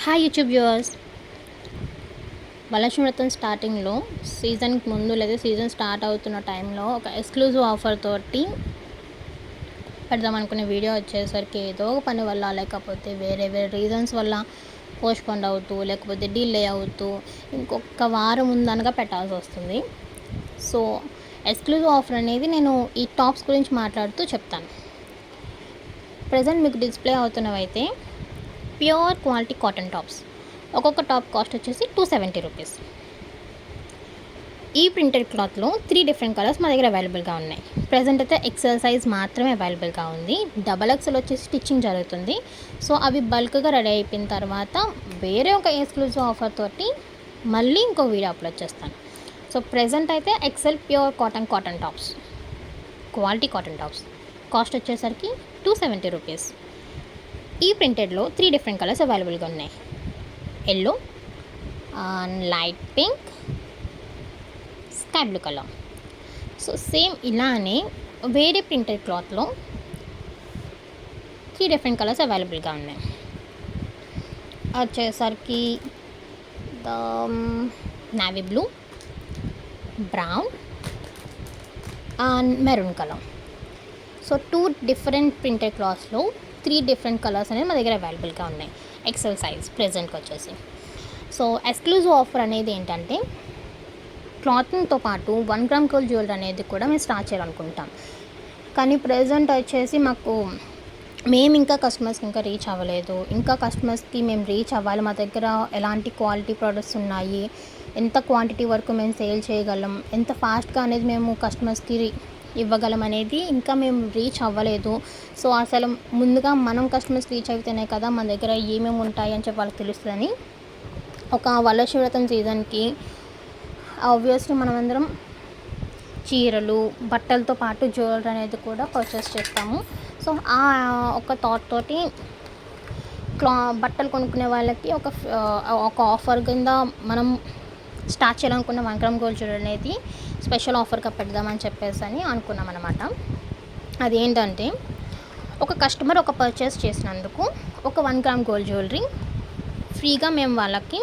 Hi YouTube viewers. Varalakshmi వ్రతం స్టార్టింగ్లో సీజన్కి ముందు లేదా సీజన్ స్టార్ట్ అవుతున్న టైంలో ఒక ఎక్స్క్లూజివ్ ఆఫర్ తోటి పెడదాం అనుకునే వీడియో వచ్చేసరికి ఏదో ఒక పని వల్ల లేకపోతే వేరే రీజన్స్ వల్ల పోస్ట్పోండ్ అవుతూ లేకపోతే డిలే అవుతూ ఇంకొక వారం ముందనగా పెట్టాల్సి వస్తుంది. సో ఎక్స్క్లూజివ్ ఆఫర్ అనేది నేను ఈ టాప్స్ గురించి మాట్లాడుతూ చెప్తాను. ప్రజెంట్ మీకు డిస్ప్లే అవుతున్నవైతే ప్యూర్ క్వాలిటీ కాటన్ టాప్స్. ఒక్కొక్క టాప్ కాస్ట్ వచ్చేసి 270 రూపీస్. ఈ ప్రింటెడ్ క్లాత్లో 3 డిఫరెంట్ కలర్స్ మా దగ్గర అవైలబుల్గా ఉన్నాయి. ప్రజెంట్ అయితే ఎక్సెల్ సైజ్ మాత్రమే అవైలబుల్గా ఉంది. డబల్ ఎక్సెల్ వచ్చేసి స్టిచ్చింగ్ జరుగుతుంది. సో అవి బల్క్గా రెడీ అయిపోయిన తర్వాత వేరే ఒక ఎక్స్క్లూజివ్ ఆఫర్ తోటి మళ్ళీ ఇంకో వీడియో అప్లోడ్ చేస్తాను. సో ప్రజెంట్ అయితే excel pure cotton tops, quality cotton tops cost వచ్చేసరికి 270 రూపీస్. ఈ ప్రింటెడ్లో 3 డిఫరెంట్ కలర్స్ అవైలబుల్గా ఉన్నాయి. Yellow, light pink, sky blue colour. So same ఇలానే వేరే ప్రింటెడ్ క్లాత్లో 3 డిఫరెంట్ కలర్స్ అవైలబుల్గా ఉన్నాయి. వచ్చేసరికి navy blue, brown and maroon colour. So 2 different printed క్లాత్స్లో 3 డిఫరెంట్ కలర్స్ అనేది మా దగ్గర అవైలబుల్గా ఉన్నాయి. ఎక్సెల్ సైజ్ ప్రెజెంట్కి వచ్చేసి. సో ఎక్స్క్లూజివ్ ఆఫర్ అనేది ఏంటంటే క్లాత్తో పాటు 1 గ్రామ్ గోల్డ్ జ్యువెలరీ అనేది కూడా మేము స్టార్ట్ చేయాలనుకుంటాం. కానీ ప్రెజెంట్ వచ్చేసి మేము ఇంకా కస్టమర్స్కి ఇంకా రీచ్ అవ్వలేదు. ఇంకా కస్టమర్స్కి మేము రీచ్ అవ్వాలి. మా దగ్గర ఎలాంటి క్వాలిటీ ప్రోడక్ట్స్ ఉన్నాయి, ఎంత క్వాంటిటీ వరకు మేము సేల్ చేయగలం, ఎంత ఫాస్ట్గా అనేది మేము కస్టమర్స్కి ఇవ్వగలం అనేది ఇంకా మేము రీచ్ అవ్వలేదు. సో అసలు ముందుగా మనం కస్టమర్స్ రీచ్ అయితేనే కదా మన దగ్గర ఏమేమి ఉంటాయి అని చెప్పి వాళ్ళకి తెలుస్తుందని ఒక వరలక్ష్మి వ్రతం సీజన్కి ఆబ్వియస్లీ మనమందరం చీరలు, బట్టలతో పాటు జ్యువెలరీ అనేది కూడా పర్చేస్ చేస్తాము. సో ఆ ఒక థాట్ తోటి బట్టలు కొనుక్కునే వాళ్ళకి ఒక ఆఫర్ కింద మనం స్టార్ట్ చేయాలనుకున్న 1 గ్రామ్ గోల్డ్ జ్యువెలరీ అనేది స్పెషల్ ఆఫర్గా పెడదామని చెప్పేసి అనుకున్నాం అనమాట. అదేంటంటే ఒక కస్టమర్ ఒక పర్చేస్ చేసినందుకు ఒక 1 గ్రామ్ గోల్డ్ జ్యువెలరీ ఫ్రీగా మేము వాళ్ళకి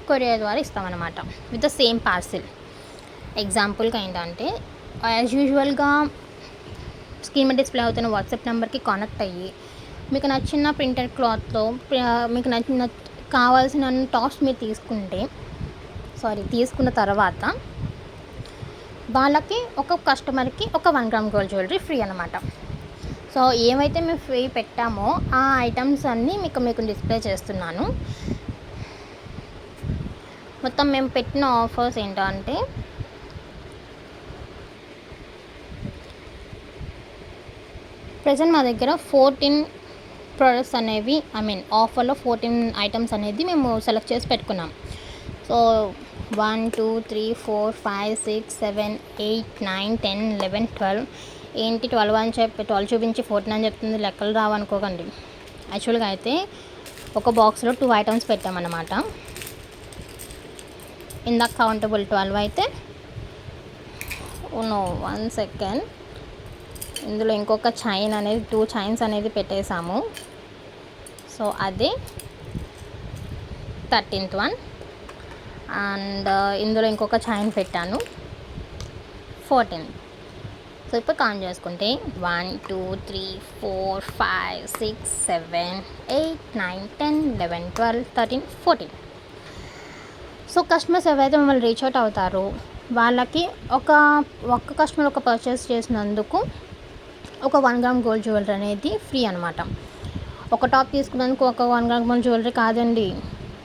కొరియర్ ద్వారా ఇస్తామన్నమాట విత్ ద సేమ్ పార్సిల్. ఎగ్జాంపుల్గా ఏంటంటే యాజ్ యూజువల్గా స్క్రీన్ మీద డిస్ప్లే అవుతున్న వాట్సాప్ నెంబర్కి కానెక్ట్ అయ్యి మీకు నచ్చిన ప్రింటెడ్ క్లాత్లో మీకు నచ్చిన కావాల్సిన టాప్స్ మీరు తీసుకున్న తర్వాత వాళ్ళకి ఒక కస్టమర్కి ఒక 1 గ్రామ్ గోల్డ్ జ్యువెలరీ ఫ్రీ అనమాట. సో ఏమైతే మేము ఫ్రీ పెట్టామో ఆ ఐటమ్స్ అన్నీ మీకు డిస్ప్లే చేస్తున్నాను. మొత్తం మేము పెట్టిన ఆఫర్స్ ఏంటంటే ప్రజెంట్ మా దగ్గర 14 ప్రోడక్ట్స్ అనేవి ఆఫర్లో 14 ఐటమ్స్ అనేది మేము సెలెక్ట్ చేసి పెట్టుకున్నాం. సో 1 2 3 4 5 6 7 8 9 10 11 12 ఏంటి 12 అని చెప్పి 12 చూపించి 14 అని చెప్తుంది. లెక్కలు రావనుకోకండి. యాక్చువల్గా అయితే ఒక బాక్స్లో 2 ఐటమ్స్ పెట్టామన్నమాట. ఇందాక కౌంటబుల్ 12 అయితే 1 సెకండ్ ఇందులో ఇంకొక చైన్ అనేది 2 చైన్స్ అనేది పెట్టేశాము. సో అది 13th వన్. అండ్ ఇందులో ఇంకొక చైన్ పెట్టాను 14. సో ఇప్పుడు కౌంట్ చేసుకుంటే 1 2 3 4 5 6 7 8 9 10 11 12 13 14. సో కస్టమర్స్ ఎవరైతే మమ్మల్ని రీచ్ అవుట్ అవుతారో వాళ్ళకి ఒక్క కస్టమర్ ఒక పర్చేస్ చేసినందుకు ఒక 1 గ్రామ్ గోల్డ్ జ్యువెలరీ అనేది ఫ్రీ అనమాట. ఒక టాప్ తీసుకున్నందుకు ఒక 1 గ్రామ్ గోల్డ్ జ్యువెలరీ కాదండి.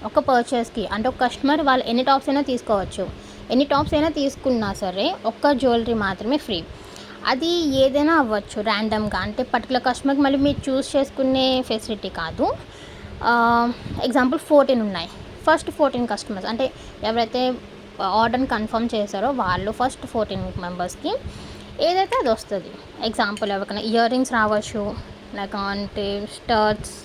ఒక పర్చేస్కి అంటే ఒక కస్టమర్ వాళ్ళు ఎన్ని టాప్స్ అయినా తీసుకోవచ్చు. ఎన్ని టాప్స్ అయినా తీసుకున్నా సరే ఒక్క జ్యువెలరీ మాత్రమే ఫ్రీ. అది ఏదైనా అవ్వచ్చు ర్యాండమ్గా, అంటే పర్టికులర్ కస్టమర్కి మళ్ళీ మీరు చూస్ చేసుకునే ఫెసిలిటీ కాదు. ఎగ్జాంపుల్ 14 ఉన్నాయి. ఫస్ట్ 14 కస్టమర్స్ అంటే ఎవరైతే ఆర్డర్ని కన్ఫర్మ్ చేశారో వాళ్ళు ఫస్ట్ 14 మెంబర్స్కి ఏదైతే అది వస్తుంది. ఎగ్జాంపుల్ ఎవరికైనా ఇయర్ రింగ్స్ రావచ్చు, లేకంటే స్టర్ట్స్,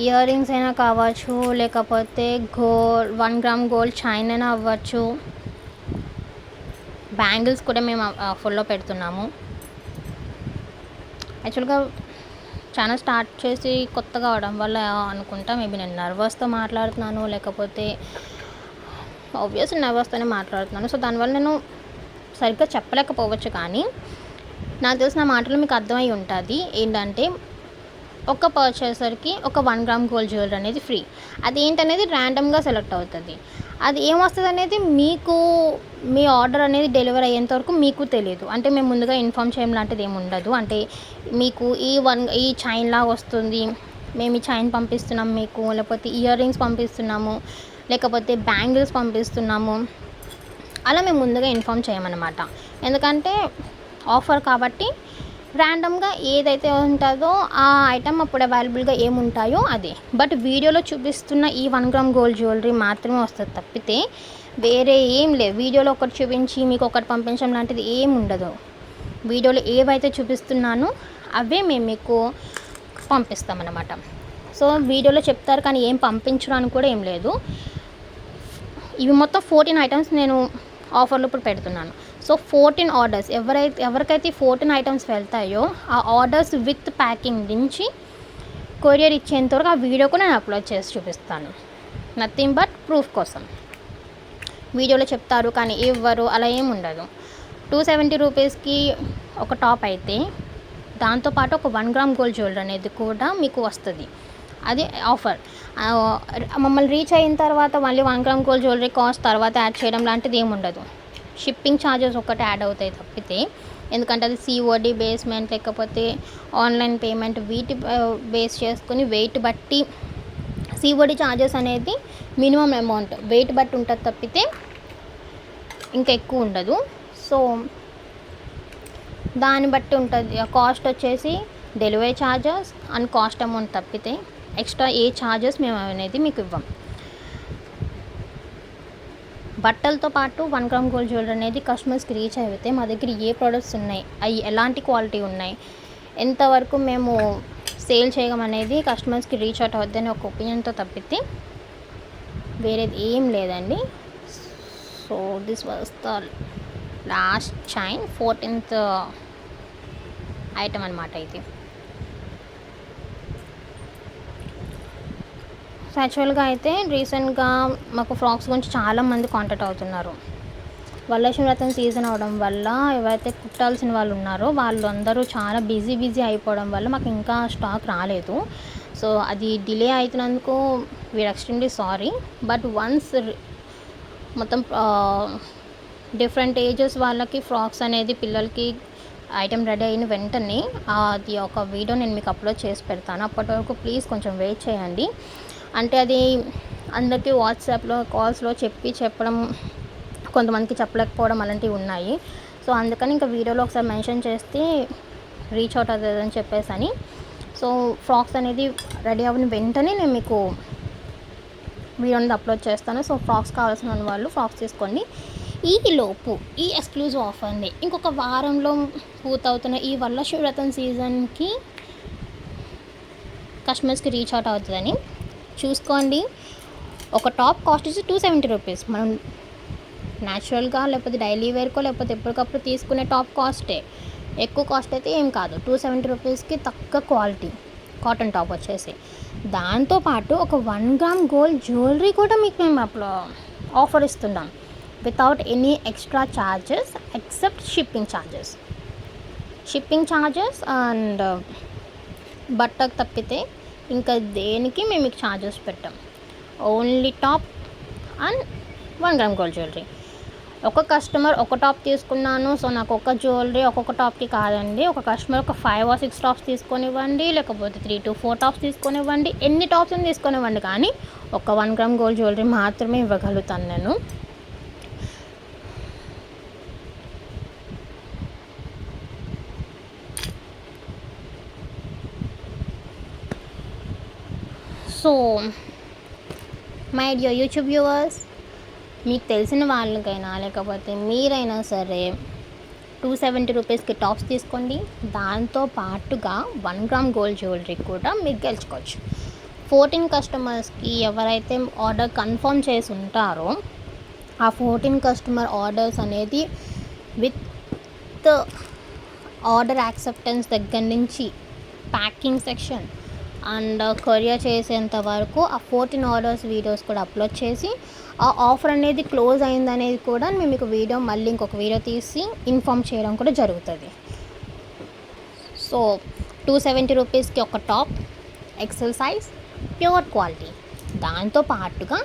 ఇయర్ రింగ్స్ అయినా కావచ్చు, లేకపోతే 1 గ్రామ్ గోల్డ్ చైన్ అయినా అవ్వచ్చు. బ్యాంగిల్స్ కూడా మేము ఆఫర్లో పెడుతున్నాము. యాక్చువల్గా ఛానల్ స్టార్ట్ చేసి కొత్తగా అవడం వల్ల అనుకుంటా మేబీ నేను నర్వస్తో మాట్లాడుతున్నాను, లేకపోతే ఆబ్వియస్లీ నర్వస్తోనే మాట్లాడుతున్నాను. సో దానివల్ల నేను సరిగ్గా చెప్పలేకపోవచ్చు, కానీ నాకు తెలిసిన మాటలు మీకు అర్థమై ఉంటుంది. ఏంటంటే ఒక పర్చేసర్కి ఒక 1 గ్రామ్ గోల్డ్ జ్యువెలరీ అనేది ఫ్రీ. అది ఏంటనేది ర్యాండమ్గా సెలెక్ట్ అవుతుంది. అది ఏమొస్తుంది అనేది మీకు మీ ఆర్డర్ అనేది డెలివరీ అయ్యేంత వరకు మీకు తెలియదు. అంటే మేము ముందుగా ఇన్ఫామ్ చేయడం లాంటిది ఏమి ఉండదు. అంటే మీకు ఈ చైన్ లాగా వస్తుంది, మేము ఈ చైన్ పంపిస్తున్నాం మీకు, లేకపోతే ఇయర్ రింగ్స్ పంపిస్తున్నాము, లేకపోతే బ్యాంగిల్స్ పంపిస్తున్నాము, అలా మేము ముందుగా ఇన్ఫామ్ చేయమన్నమాట. ఎందుకంటే ఆఫర్ కాబట్టి ర్యాండమ్గా ఏదైతే ఉంటుందో ఆ ఐటమ్ అప్పుడు అవైలబుల్గా ఏముంటాయో అదే. బట్ వీడియోలో చూపిస్తున్న ఈ 1 గ్రామ్ గోల్డ్ జ్యువెలరీ మాత్రమే వస్తుంది తప్పితే వేరే ఏం లేదు. వీడియోలో ఒకటి చూపించి మీకు ఒకటి పంపించడం లాంటిది ఏం ఉండదు. వీడియోలో ఏవైతే చూపిస్తున్నానో అవే మేము మీకు పంపిస్తామన్నమాట. సో వీడియోలో చెప్తారు కానీ ఏం పంపించడానికి కూడా ఏం లేదు. ఇవి మొత్తం 14 ఐటమ్స్ నేను ఆఫర్లో ఇప్పుడు పెడుతున్నాను. సో 14 ఆర్డర్స్ ఎవరికైతే 14 ఐటమ్స్ వెళ్తాయో ఆ ఆర్డర్స్ విత్ ప్యాకింగ్ నుంచి కొరియర్ ఇచ్చేంతవరకు ఆ వీడియో కూడా నేను అప్లోడ్ చేసి చూపిస్తాను. నథింగ్ బట్ ప్రూఫ్ కోసం. వీడియోలో చెప్తారు కానీ ఇవ్వరు, అలా ఏమి ఉండదు. 270 రూపీస్కి ఒక టాప్ అయితే దాంతోపాటు ఒక 1 గ్రామ్ గోల్డ్ జ్యువెలరీ అనేది కూడా మీకు వస్తుంది. అది ఆఫర్. మమ్మల్ని రీచ్ అయిన తర్వాత మళ్ళీ 1 గ్రామ్ గోల్డ్ జ్యువెలరీ కాస్ట్ తర్వాత యాడ్ చేయడం లాంటిది ఏమి ఉండదు. షిప్పింగ్ ఛార్జెస్ ఒకటి యాడ్ అవుతాయి తప్పితే, ఎందుకంటే అది సిఓడి బేస్మెంట్ లేకపోతే ఆన్లైన్ పేమెంట్ వీటి బేస్ చేసుకుని వెయిట్ బట్టి సిఓడి ఛార్జెస్ అనేది మినిమం అమౌంట్ వెయిట్ బట్టి ఉంటుంది తప్పితే ఇంకా ఎక్కువ ఉండదు. సో దాన్ని బట్టి ఉంటుంది. కాస్ట్ వచ్చేసి delivery charges and cost amount తప్పితే ఎక్స్ట్రా ఏ ఛార్జెస్ మేము అనేది మీకు ఇవ్వం. బట్టలతో పాటు 1 గ్రామ్ గోల్డ్ జ్యువెలరీ అనేది కస్టమర్స్కి రీచ్ అయితే మా దగ్గర ఏ ప్రోడక్ట్స్ ఉన్నాయి, అవి ఎలాంటి క్వాలిటీ ఉన్నాయి, ఎంతవరకు మేము సేల్ చేయడం అనేది కస్టమర్స్కి రీచ్ అవుట్ అవుద్దని ఒక ఒపీనియన్తో తప్పితే వేరేది ఏం లేదండి. So this was the last chain 14th item అనమాట ఇది. సో యాక్చువల్గా అయితే రీసెంట్గా మాకు ఫ్రాక్స్ గురించి చాలామంది కాంటాక్ట్ అవుతున్నారు. వరలక్ష్మి వ్రతం సీజన్ అవడం వల్ల ఎవరైతే కుట్టాల్సిన వాళ్ళు ఉన్నారో వాళ్ళందరూ చాలా బిజీ అయిపోవడం వల్ల మాకు ఇంకా స్టాక్ రాలేదు. సో అది డిలే అవుతున్నందుకు we are extremely sorry. But once మొత్తం డిఫరెంట్ ఏజెస్ వాళ్ళకి ఫ్రాక్స్ అనేది పిల్లలకి ఐటెం రెడీ అయిన వెంటనే అది ఒక వీడియో నేను మీకు అప్లోడ్ చేసి పెడతాను. అప్పటి వరకు ప్లీజ్ కొంచెం వెయిట్ చేయండి. అంటే అది అందరికీ వాట్సాప్లో కాల్స్లో చెప్పడం కొంతమందికి చెప్పలేకపోవడం అలాంటివి ఉన్నాయి. సో అందుకని ఇంకా వీడియోలో ఒకసారి మెన్షన్ చేస్తే రీచ్ అవుట్ అవుతుందని చెప్పేసి అని. సో ఫ్రాక్స్ అనేది రెడీ అవ్వని వెంటనే నేను మీకు వీడియో అనేది అప్లోడ్ చేస్తాను. సో ఫ్రాక్స్ కావాల్సిన వాళ్ళు ఫ్రాక్స్ తీసుకోండి. ఈలోపు ఈ ఎక్స్క్లూజివ్ ఆఫర్ని ఇంకొక వారంలో పూర్తవుతున్న ఈ వరలక్ష్మి వ్రతం సీజన్కి కస్టమర్స్కి రీచ్ అవుట్ అవుతుందని చూసుకోండి. ఒక టాప్ కాస్ట్ వచ్చి 270 రూపీస్. మనం న్యాచురల్గా లేకపోతే డైలీ వేర్కో లేకపోతే ఎప్పటికప్పుడు తీసుకునే టాప్ కాస్టే. ఎక్కువ కాస్ట్ అయితే ఏం కాదు. 270 రూపీస్కి తక్కువ క్వాలిటీ కాటన్ టాప్ వచ్చేసి. దాంతోపాటు ఒక 1 గ్రామ్ గోల్డ్ జ్యువెలరీ కూడా మీకు మేము అప్పుడు ఆఫర్ ఇస్తున్నాం without any extra charges except shipping charges and బట్టకు తప్పితే ఇంకా దేనికి మేము మీకు ఛార్జెస్ పెట్టాం. Only top and 1 gram gold jewellery. ఒక కస్టమర్ ఒక టాప్ తీసుకున్నాను, సో నాకు ఒక జ్యువెలరీ ఒక్కొక్క టాప్కి కాదండి. ఒక కస్టమర్ ఒక 5 or 6 టాప్స్ తీసుకొనివ్వండి, లేకపోతే 3 to 4 టాప్స్ తీసుకొనివ్వండి, ఎన్ని టాప్స్ అని తీసుకొనివ్వండి, కానీ ఒక 1 గ్రామ్ గోల్డ్ జ్యువెలరీ మాత్రమే ఇవ్వగలుగుతాను నేను. So my dear YouTube viewers, మీకు తెలిసిన వాళ్ళకైనా లేకపోతే మీరైనా సరే 270 రూపీస్కి టాప్స్ తీసుకోండి. దాంతో పాటుగా 1 గ్రామ్ గోల్డ్ జ్యువెలరీ కూడా మీరు గెలుచుకోవచ్చు. 14 కస్టమర్స్కి ఎవరైతే ఆర్డర్ కన్ఫర్మ్ చేసి ఉంటారో ఆ 14 కస్టమర్ ఆర్డర్స్ అనేది విత్ ఆర్డర్ యాక్సెప్టెన్స్ దగ్గర నుంచి ప్యాకింగ్ సెక్షన్ అండ్ కొరియర్ చేసేంత వరకు ఆ 14 ఆర్డర్స్ వీడియోస్ కూడా అప్లోడ్ చేసి ఆ ఆఫర్ అనేది క్లోజ్ అయిందనేది కూడా మేము మీకు వీడియో మళ్ళీ ఇంకొక వీడియో తీసి ఇన్ఫామ్ చేయడం కూడా జరుగుతుంది. సో 270 రూపీస్కి ఒక top excel size pure quality, దాంతో పాటుగా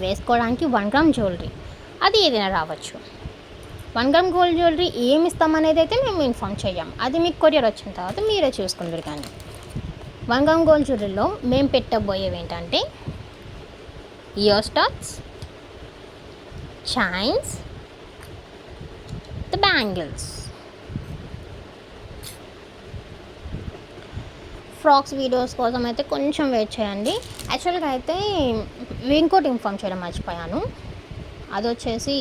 వేసుకోవడానికి 1 గ్రామ్ జ్యువెలరీ, అది ఏదైనా రావచ్చు. 1 గ్రామ్ గోల్డ్ జ్యువెలరీ ఏమి ఇస్తామనేది అయితే మేము ఇన్ఫామ్ చేయం, అది మీకు కొరియర్ వచ్చిన తర్వాత మీరే చూసుకుందరు. కానీ 1 గ్రామ్ గోల్డ్ జ్యువెలరీలో మేము పెట్టబోయేవి ఏంటంటే year stars, chains, the bangles. Frocks videos కోసం అయితే కొంచెం వెయిట్ చేయండి. యాక్చువల్గా అయితే ఇంకోటి ఇన్ఫామ్ చేయడం మర్చిపోయాను, అది వచ్చేసి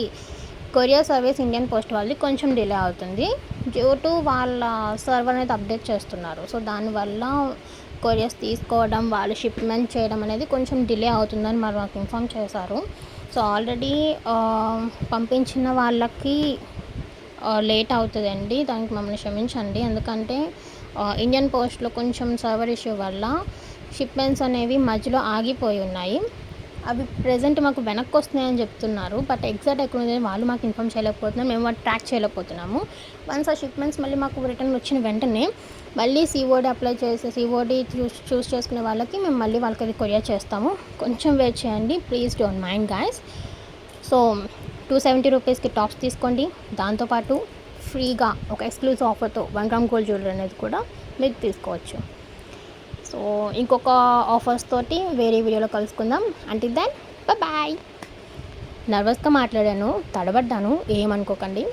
కొరియర్ సర్వీస్ ఇండియన్ పోస్ట్ వాళ్ళది కొంచెం డిలే అవుతుంది డ్యూ టు వాళ్ళ సర్వర్ అనేది అప్డేట్ చేస్తున్నారు. సో దానివల్ల కొరియర్స్ తీసుకోవడం, వాళ్ళు షిప్మెంట్ చేయడం అనేది కొంచెం డిలే అవుతుందని మరి మాకు ఇన్ఫామ్ చేశారు. సో ఆల్రెడీ పంపించిన వాళ్ళకి లేట్ అవుతుందండి, దానికి మమ్మల్ని క్షమించండి. ఎందుకంటే ఇండియన్ పోస్ట్లో కొంచెం సర్వర్ ఇష్యూ వల్ల షిప్మెంట్స్ అనేవి మధ్యలో ఆగిపోయి ఉన్నాయి. అవి ప్రెజెంట్ మాకు వెనక్కి వస్తున్నాయని చెప్తున్నారు, బట్ ఎగ్జాక్ట్ ఎక్కడ ఉంది వాళ్ళు మాకు ఇన్ఫామ్ చేయలేకపోతున్నారు, మేము వాటి ట్రాక్ చేయలేకపోతున్నాము. వన్స్ ఆ షిప్మెంట్స్ మళ్ళీ మాకు రిటర్న్ వచ్చిన వెంటనే మళ్ళీ సిఓడి అప్లై చేసి సిఓడి చూస్ చేసుకునే వాళ్ళకి మేము మళ్ళీ వాళ్ళకి అది కొరియర్ చేస్తాము. కొంచెం వెయిట్ చేయండి, please don't mind guys. So 270 రూపీస్కి టాప్స్ తీసుకోండి, దాంతోపాటు ఫ్రీగా ఒక ఎక్స్క్లూజివ్ ఆఫర్తో 1 గ్రామ్ గోల్డ్ జ్యువెలరీ అనేది కూడా మీరు తీసుకోవచ్చు. సో ఇంకొక ఆఫర్స్ తోటి వేరే వీడియోలో కలుసుకుందాం. Until then bye. నర్వస్గా మాట్లాడాను, తడబడ్డాను, ఏమనుకోకండి.